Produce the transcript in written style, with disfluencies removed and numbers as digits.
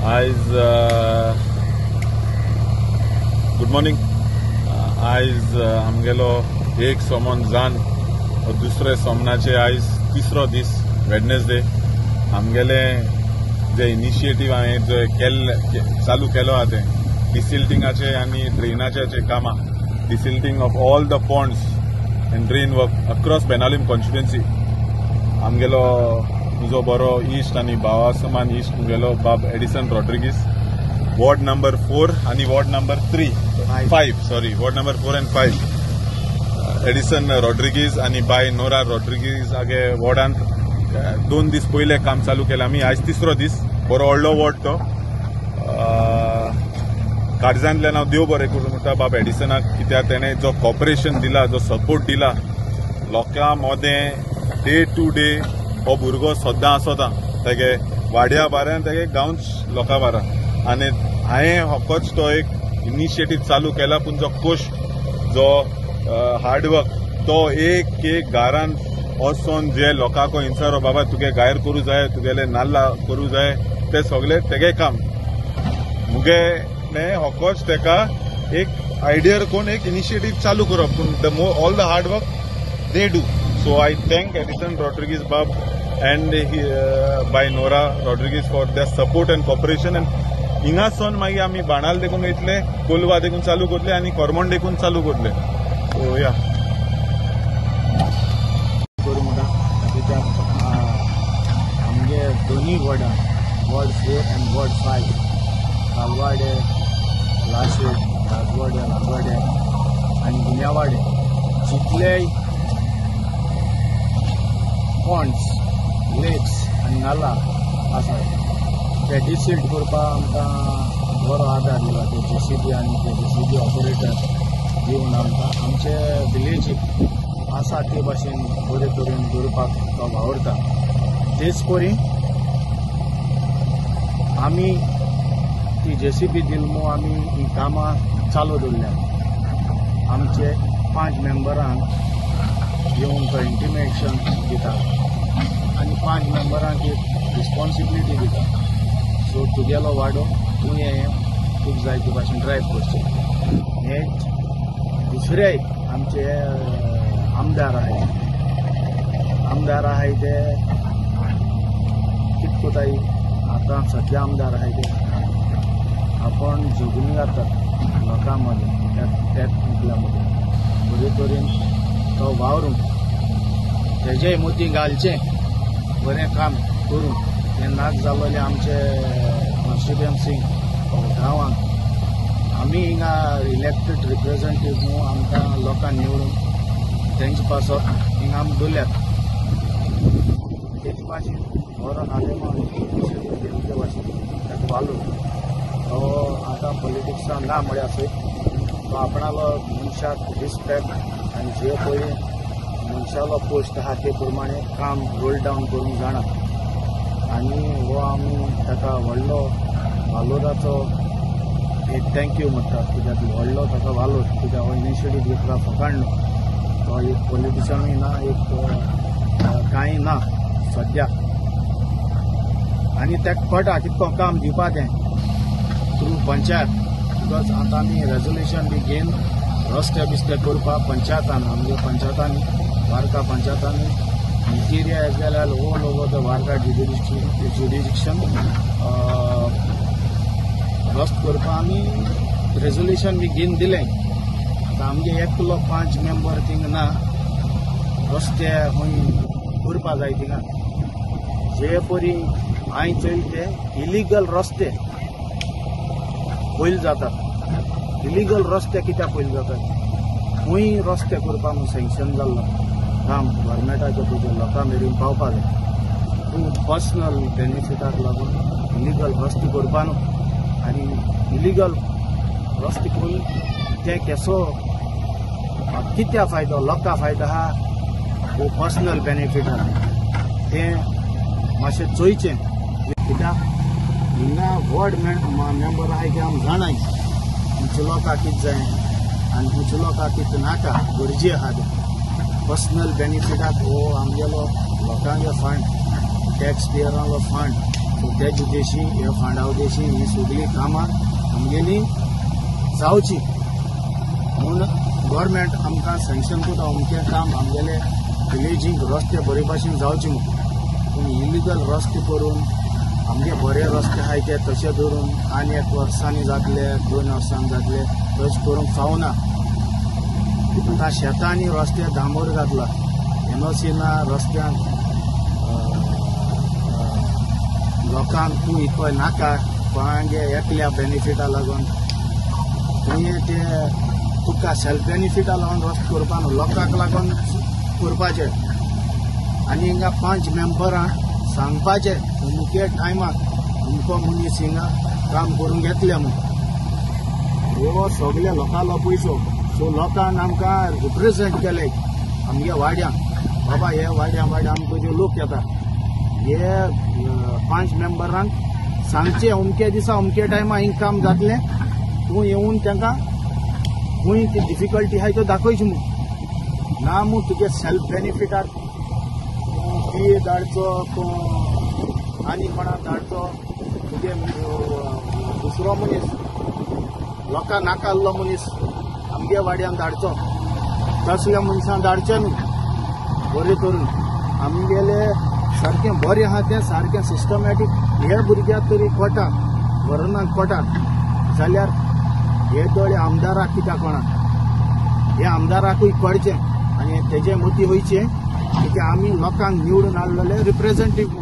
आयज good morning. आयज आमगेलो एक सोमन जान दुसरे सोमनाचे आयज तिसरो दीस वेडनेसडे. आमगेले जे इनिशिएटीव हांवें जे चालू केलो आहा ते डिसिल्टिंगाचे आनी ड्रेनाचे कामां. Desilting of all the ponds and drain work across Benaulim constituency. आमगेलो तुजो बरो इश्ट आनी भावा समान इश्ट तुमगेलो बाब एडिसन रॉड्रिगीस. वॉर्ड नंबर 4 आनी ward number 5 ward number 4 and 5 Edison Rodrigues आनी बाय नोरा रॉड्रिगीस आगे वॉर्डांत 2 दीस पयले काम चालू केलें आमी. आयज तिसरो दीस. बरो व्हडलो वॉर्ड तो. काळजांतल्यान हांव देव बरें करूं म्हणटा बाब एडिसनाक, कित्याक तेणें जो कॉपरेशन दिला, जो सपोर्ट दिला लोकां मोदें डे टू डे. हो भुरगो सद्दां आसोता तेगे वाड्या बाऱ्यान तेगे गांवच लोकां बारा. आनी हांवें होकोच तो एक इनिशिएटीव चालू केला, पूण जो कश्ट, जो हार्डवर्क, तो एक घरान वचोन जे लोकांक इंचारो बाबा तुगे गायर करूं जाय, तुगेले नाल्ला करूं जाय, ते सगळे तेगे काम. मुगे होकोच तेका एक आयडियर कोण एक इनिशिएटीव चालू करप, पूण all the hard work they do. So I thank Edison Rodriguez Bab and by Nora Rodriguez for their support and cooperation. And हिंगासून मागीर आमी बाणाल देखून वयतले, कोलवा देखून चालू करतले आनी कोरमोंड देखून चालू करतले. सो या आमगे दोन्ही वॉर्डां, वॉर्ड 4 and वॉर्ड 5, कालवाडे, लाशेड, राजवाडे आनी गुन्यावाडे जितलेय पॉन्ड्स, लेक्स आनी नाला आसा ते डिसिल्ट करपाक आमकां बरो आदार दिला. ते JCB आनी ते JCB ऑपरेटर दिवन आमचे विलेजीक आसा ते भाशेन बरे तरेन दवरपाक तो वावरता. तेच परी आमी ती JCB दिलमू आमी ही कामां चालू दवरल्या. आमचे 5 मेंबरांक येवन तो इंटिमेशन दिता आनी 5 मेंबरांक एक रिस्पॉन्सिबिलिटी दिता. सो तुगेलो वाडो तुवें खूब जाय ते भाशेन ड्रायव्ह करचें. हे दुसरे आमचे आमदार आहाय ते कितें कोताय आतां सद्या आमदार आहाय ते आपण झगून घालतात लोकां मदें, त्याच मुखल्या मदें बरे तरेन तो वावरून तेजे मोती घालचें, बरें काम करून. हें नाक जालोलें आमचे कॉन्स्टिट्युएन्सी गांवांक आमी हिंगा इलेक्टेड रिप्रेझेंटेटिव्ह न्हू, आमकां लोकां निवडून तेंचे पासत हिंगा आमी दवरल्यात. तेच भाशेन बरो नातेमान तेंचे भाशेन ताका वालोर तो आतां पॉलिटिक्सान ना म्हळ्यार सय तो आपणालो मनशाक रिस्पेक्ट आनी जे पळय मनशालो पोस्ट आहा ते प्रमाणे काम रोल डावन करूंक जाणा. आनी हो आमी ताका व्हडलो वालोराचो एक थँक्यू म्हणटात, कित्याक व्हडलो ताका वालोर, कित्याक हो इनिशिएटीव घेतला फकाण न्हू. तो एक पॉलिटिशनूय ना, एक कांय ना सद्या. आनी ताका कळटा कितको काम दिवपा तें थ्रू पंचायत. बिकॉज आतां आमी रेजोल्युशन बी घेवन रस्ते बिस्ते करपाक पंचायतान, आमगे पंचायतांनी, वार्का पंचायतांनी interior as well as all over the Varca jurisdiction रस्त करपाक आमी रेजोल्युशन बी घेवन दिलें. आतां आमगे एकलो 5 मेंबर थिंग ना, रस्ते खंय करपा जाय थिंगा. जे परी हांवें चोयल ते इलिगल रस्ते पयलीं जातात. इलिगल रस्ते कित्याक पयलीं जातात? खंय रस्ते करपाक म्हूण सँक्शन जाल्लो काम गव्हर्मेंटाचे तुजे लोकां मेरेन पावपाक जाय. तूं पर्सनल बेनिफिटाक लागून इलिगल रस्ते करपा न्हू. आनी इलिगल रस्ते करून ते केसो कित्या फायदो, लोकां फायदो आहा वो पर्सनल बेनिफीट आहा तें मातशें चोयचें. कित्याक हिंगा वॉर्ड मेंबर आहाय ते आमी जाणाय खंयच्या लोकांक कितें जाय आनी खंयच्या लोकांक कितें नाका, गरजे आहा ते पर्सनल बेनिफिटाक हो आमगेलो लोकांगे फंड, टॅक्स पेयरांलो फंड सो उद्देशी ह्या फंडा उद्देशी ही सगळी कामां आमगेली जावची म्हणून गव्हर्मेंट आमकां सँक्शन करता अमकें काम आमगेले विलेजींक रस्ते बरे भाशेन जावचे म्हणून पूण इलिगल रस्ते करून आमगे बरे रस्ते आहाय ते तशे धरून आनी 1 वर्सांनी जातले 2 वर्सांनी जातले तशें करूंक फावना आतां शेतांनी रस्ते डांबोर घातला एनओसी ना रस्त्यांक लोकांक तूं इतको नाका कोणागे एकल्या बेनिफिटा लागून तुवें ते तुका सेल्फ बेनिफिटा लागून रस्तो करपा न्हू लोकांक लागून करपाचें आनी हिंगा 5 मेंबरां सांगपाचें अमुके टायमाक अमको मनीस हिंगा काम करून घेतले म्हणून हो सगळे लोकांलो पयसो सो लोकांन आमकां रिप्रेजेंट केले आमगे वाड्यांक बाबा हे वाड्या आमकां जे लोक येता हे 5 मेंबरांक सांगचे अमके दिसा अमके टायमा हिंग काम जातलें तूं येवन तांकां खंय ती डिफिकल्टी आहाय त्यो दाखयची म्हूण ना म्हूण तुगे सेल्फ बेनिफिटाक फी धाडचो आनी कोणाक धाडचो तुगे दुसरो मनीस लोकां नाकाल्लो मनीस आमगे वाड्यान धाडचो तसल्या मनशां धाडचे न्हू बरें करून आमगेले सारकें बरें आहा तें सारकें सिस्टमॅटीक हे भुरग्याक तरी कोटा गव्हर्नमेंट कोटा जाल्यार हे दोळे आमदाराक कित्याक कोणाक हे आमदाराकूय कळचें आनी तेजे मती वयचें की आमी लोकांक निवडून हाडलेले रिप्रेझेंटेटिव्ह